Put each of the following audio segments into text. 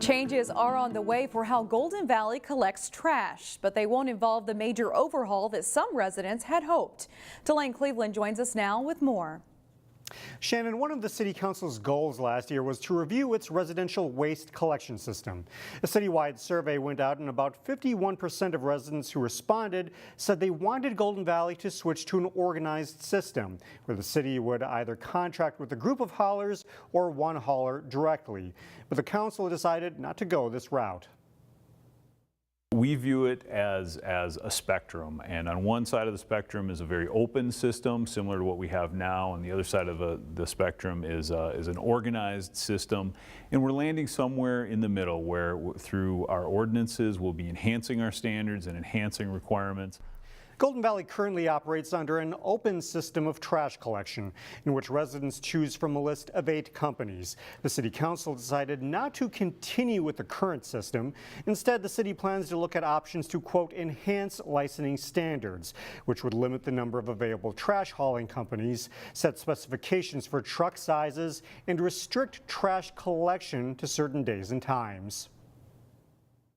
Changes are on the way for how Golden Valley collects trash, but they won't involve the major overhaul that some residents had hoped. Delane Cleveland joins us now with more. Shannon, one of the City Council's goals last year was to review its residential waste collection system. A citywide survey went out and about 51% of residents who responded said they wanted Golden Valley to switch to an organized system where the city would either contract with a group of haulers or one hauler directly. But the council decided not to go this route. We view it as a spectrum, and on one side of the spectrum is a very open system similar to what we have now, and the other side of the spectrum is an organized system, and we're landing somewhere in the middle where through our ordinances we'll be enhancing our standards and enhancing requirements. Golden Valley currently operates under an open system of trash collection in which residents choose from a list of 8 companies. The City Council decided not to continue with the current system. Instead, the city plans to look at options to, quote, enhance licensing standards, which would limit the number of available trash hauling companies, set specifications for truck sizes, and restrict trash collection to certain days and times.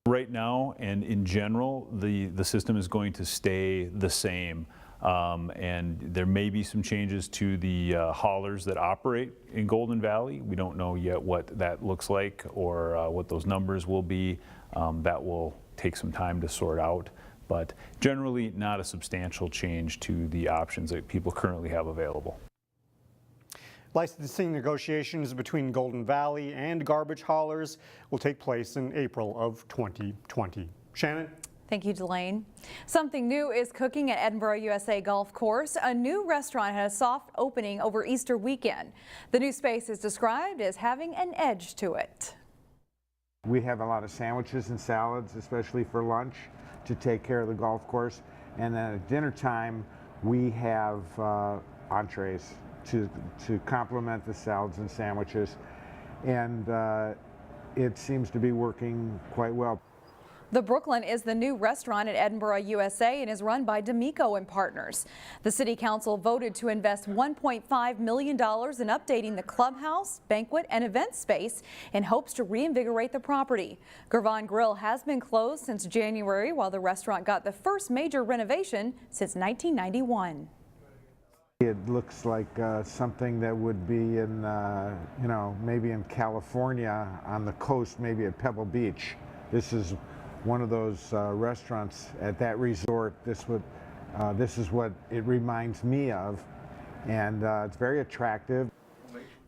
Right now and in general, the system is going to stay the same, and there may be some changes to the haulers that operate in Golden Valley. We don't know yet what that looks like or what those numbers will be. That will take some time to sort out, but generally not a substantial change to the options that people currently have available. Licensing negotiations between Golden Valley and garbage haulers will take place in April of 2020. Shannon? Thank you, Delane. Something new is cooking at Edinburgh USA Golf Course. A new restaurant had a soft opening over Easter weekend. The new space is described as having an edge to it. We have a lot of sandwiches and salads, especially for lunch, to take care of the golf course. And then at dinner time, we have entrees to complement the salads and sandwiches, and it seems to be working quite well. The Brooklyn is the new restaurant at Edinburgh USA and is run by D'Amico and Partners. The City Council voted to invest $1.5 million in updating the clubhouse, banquet, and event space in hopes to reinvigorate the property. Gervon Grill has been closed since January, while the restaurant got the first major renovation since 1991. It looks like something that would be in, you know, maybe in California on the coast, maybe at Pebble Beach. This is one of those restaurants at that resort. This is what it reminds me of, and it's very attractive.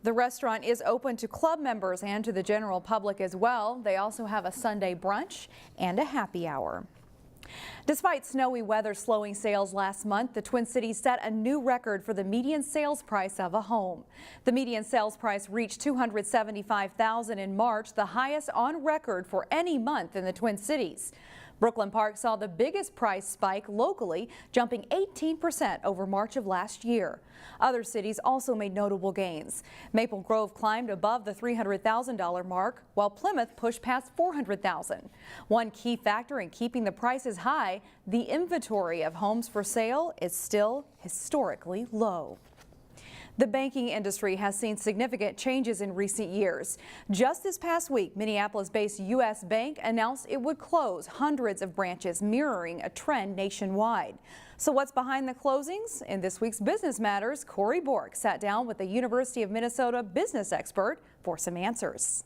The restaurant is open to club members and to the general public as well. They also have a Sunday brunch and a happy hour. Despite snowy weather slowing sales last month, the Twin Cities set a new record for the median sales price of a home. The median sales price reached $275,000 in March, the highest on record for any month in the Twin Cities. Brooklyn Park saw the biggest price spike locally, jumping 18% over March of last year. Other cities also made notable gains. Maple Grove climbed above the $300,000 mark, while Plymouth pushed past $400,000. One key factor in keeping the prices high, the inventory of homes for sale is still historically low. The banking industry has seen significant changes in recent years. Just this past week, Minneapolis-based U.S. Bank announced it would close hundreds of branches, mirroring a trend nationwide. So what's behind the closings? In this week's Business Matters, Corey Bork sat down with a University of Minnesota business expert for some answers.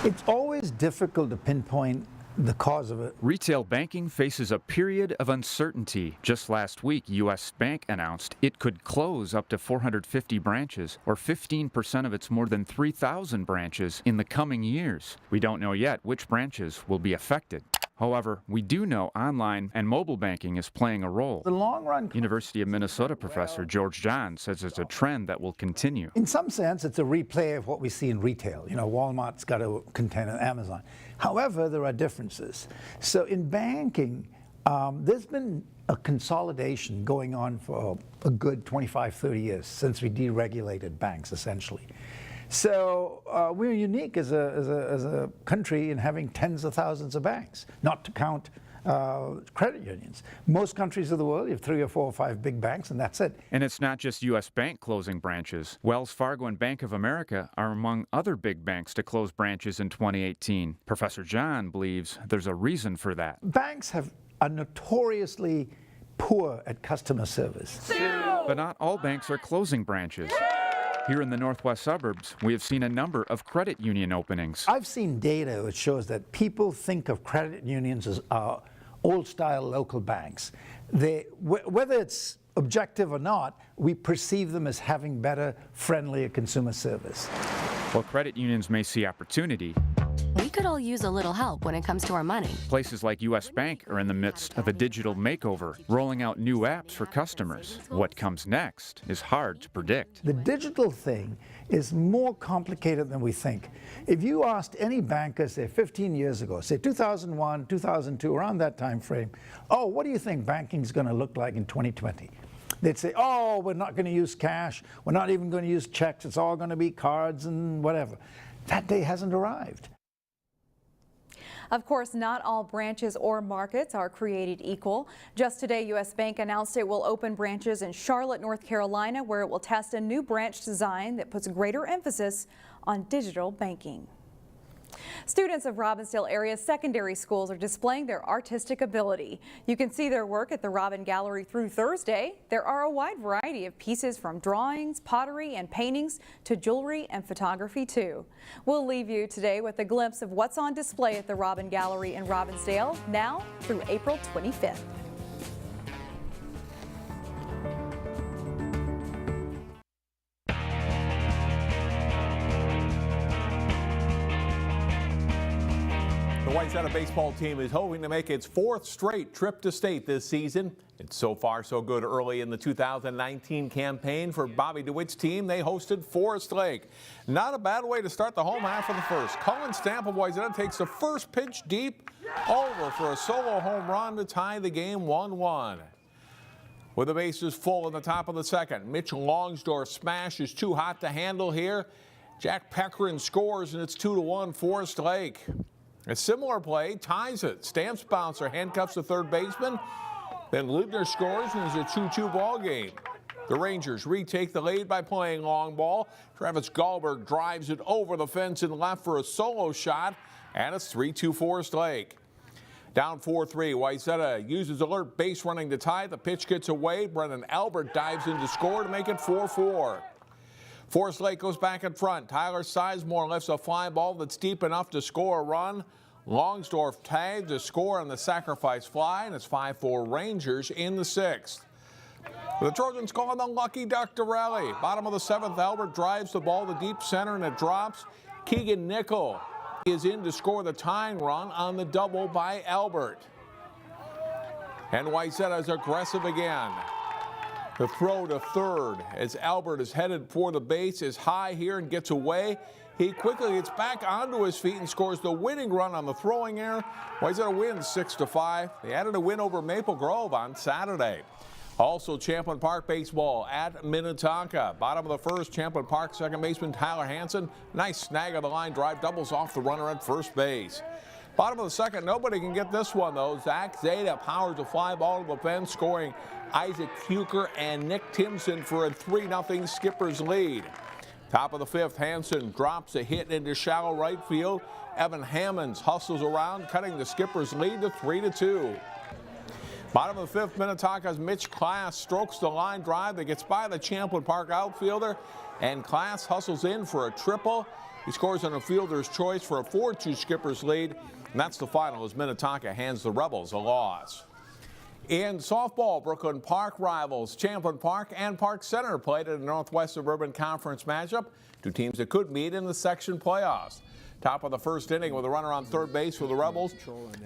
It's always difficult to pinpoint the cause of it. Retail banking faces a period of uncertainty. Just last week, U.S. Bank announced it could close up to 450 branches, or 15% of its more than 3,000 branches in the coming years. We don't know yet which branches will be affected. However, we do know online and mobile banking is playing a role. The long run. University of Minnesota professor George John says it's a trend that will continue. In some sense, it's a replay of what we see in retail. You know, Walmart's got a container, Amazon. However, there are differences. So in banking, there's been a consolidation going on for a good 25, 30 years since we deregulated banks, essentially. So we're unique as a country in having tens of thousands of banks, not to count credit unions. Most countries of the world, you have 3 or 4 or 5 big banks, and that's it. And it's not just U.S. Bank closing branches. Wells Fargo and Bank of America are among other big banks to close branches in 2018. Professor John believes there's a reason for that. Banks are notoriously poor at customer service. But not all banks are closing branches. Here in the northwest suburbs, we have seen a number of credit union openings. I've seen data which shows that people think of credit unions as old-style local banks. Whether it's objective or not, we perceive them as having better, friendlier consumer service. While credit unions may see opportunity, We could all use a little help when it comes to our money. places like U.S. Bank are in the midst of a digital makeover, rolling out new apps for customers. What comes next is hard to predict. The digital thing is more complicated than we think. If you asked any banker, say 15 years ago, say 2001, 2002, around that time frame, oh, what do you think banking is going to look like in 2020? They'd say, oh, we're not going to use cash, we're not even going to use checks, it's all going to be cards and whatever. That day hasn't arrived. Of course, not all branches or markets are created equal. Just today, U.S. Bank announced it will open branches in Charlotte, North Carolina, where it will test a new branch design that puts greater emphasis on digital banking. Students of Robbinsdale area secondary schools are displaying their artistic ability. You can see their work at the Robbin Gallery through Thursday. There are a wide variety of pieces from drawings, pottery, and paintings to jewelry and photography too. We'll leave you today with a glimpse of what's on display at the Robbin Gallery in Robbinsdale now through April 25th. The Wayzata baseball team is hoping to make its 4th straight trip to state this season. It's so far so good early in the 2019 campaign for Bobby DeWitt's team. They hosted Forest Lake. Not a bad way to start the home half of the first. Cullen Stamp of Wayzata takes the first pitch deep over for a solo home run to tie the game 1-1. With the bases full in the top of the second, Mitch Longsdorf smash is too hot to handle here. Jack Peckerin scores and it's 2-1 Forest Lake. A similar play ties it. Stamp's bouncer handcuffs the third baseman. Then Liebner scores and it's a 2-2 ball game. The Rangers retake the lead by playing long ball. Travis Gallberg drives it over the fence and left for a solo shot, and it's 3-2 Forest Lake. Down 4-3, Wayzata uses alert base running to tie. The pitch gets away. Brennan Albert dives in to score to make it 4-4. Forest Lake goes back in front. Tyler Sizemore lifts a fly ball that's deep enough to score a run. Longsdorf tagged to score on the sacrifice fly, and it's 5-4 Rangers in the 6th. The Trojans call on the lucky Duck to rally. Bottom of the 7th, Albert drives the ball to deep center, and it drops. Keegan Nickel is in to score the tying run on the double by Albert. And Wayzata is aggressive again. The throw to third as Albert is headed for the base is high here and gets away. He quickly gets back onto his feet and scores the winning run on the throwing error. Wayzata wins 6-5. They added a win over Maple Grove on Saturday. Also, Champlin Park baseball at Minnetonka. Bottom of the first, Champlin Park second baseman Tyler Hansen. Nice snag of the line drive, doubles off the runner at first base. Bottom of the second, nobody can get this one though. Zach Zeta powers a fly ball to the fence, scoring Isaac Fuker and Nick Timson for a 3-0 Skipper's lead. Top of the 5th, Hansen drops a hit into shallow right field. Evan Hammonds hustles around, cutting the Skipper's lead to 3-2. Bottom of the 5th, Minnetonka's Mitch Class strokes the line drive that gets by the Champlin Park outfielder, and Class hustles in for a triple. He scores on a fielder's choice for a 4-2 Skipper's lead, and that's the final as Minnetonka hands the Rebels a loss. In softball, Brooklyn Park rivals Champlin Park and Park Center played in a Northwest Suburban Conference matchup. Two teams that could meet in the section playoffs. Top of the first inning with a runner on third base for the Rebels.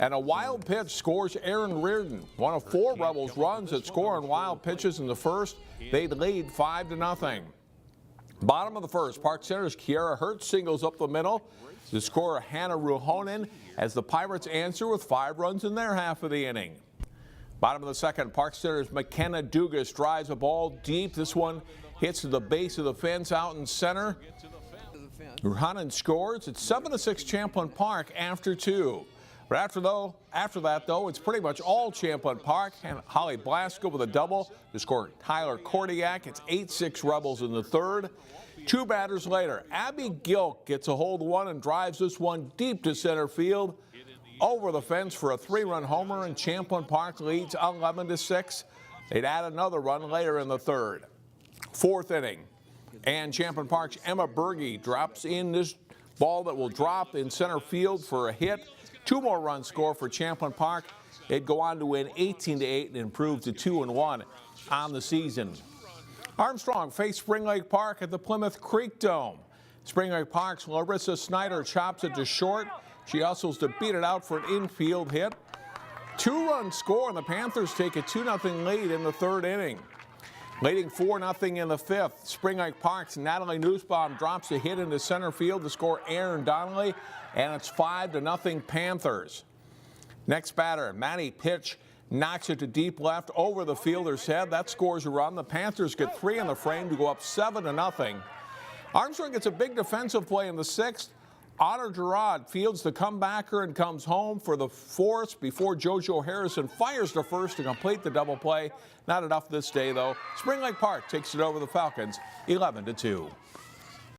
And a wild pitch scores Aaron Reardon. One of 4 Rebels runs that score on wild pitches in the first. They lead 5-0. Bottom of the first, Park Center's Kiara Hertz singles up the middle. The scorer Hannah Ruhonen as the Pirates answer with 5 runs in their half of the inning. Bottom of the second, Park Center's McKenna Dugas drives a ball deep. This one hits to the base of the fence out in center. Ruhonen scores. It's 7-6 Champlin Park after 2. But after that, though, it's pretty much all Champlin Park. And Holly Blasko with a double to score Tyler Kordiak. It's 8-6 Rebels in the third. 2 batters later, Abby Gilk gets a hold of one and drives this one deep to center field. Over the fence for a 3-run homer, and Champlin Park leads 11-6. They'd add another run later in the third. 4th inning, and Champlin Park's Emma Berge drops in this ball that will drop in center field for a hit. 2 more runs score for Champlin Park. They'd go on to win 18-8 and improve to 2-1 on the season. Armstrong faced Spring Lake Park at the Plymouth Creek Dome. Spring Lake Park's Larissa Snyder chops it to short. She hustles to beat it out for an infield hit. 2-run score, and the Panthers take a 2-0 lead in the 3rd inning. Leading 4-0 in the 5th, Spring Lake Park's Natalie Nussbaum drops a hit into center field to score Aaron Donnelly, and it's 5-0 Panthers. Next batter, Maddie Pitch knocks it to deep left over the fielder's head. That scores a run. The Panthers get 3 in the frame to go up 7-0. Armstrong gets a big defensive play in the 6th. Honor Gerard fields the comebacker and comes home for the 4th before JoJo Harrison fires to first to complete the double play. Not enough this day, though. Spring Lake Park takes it over the Falcons 11-2.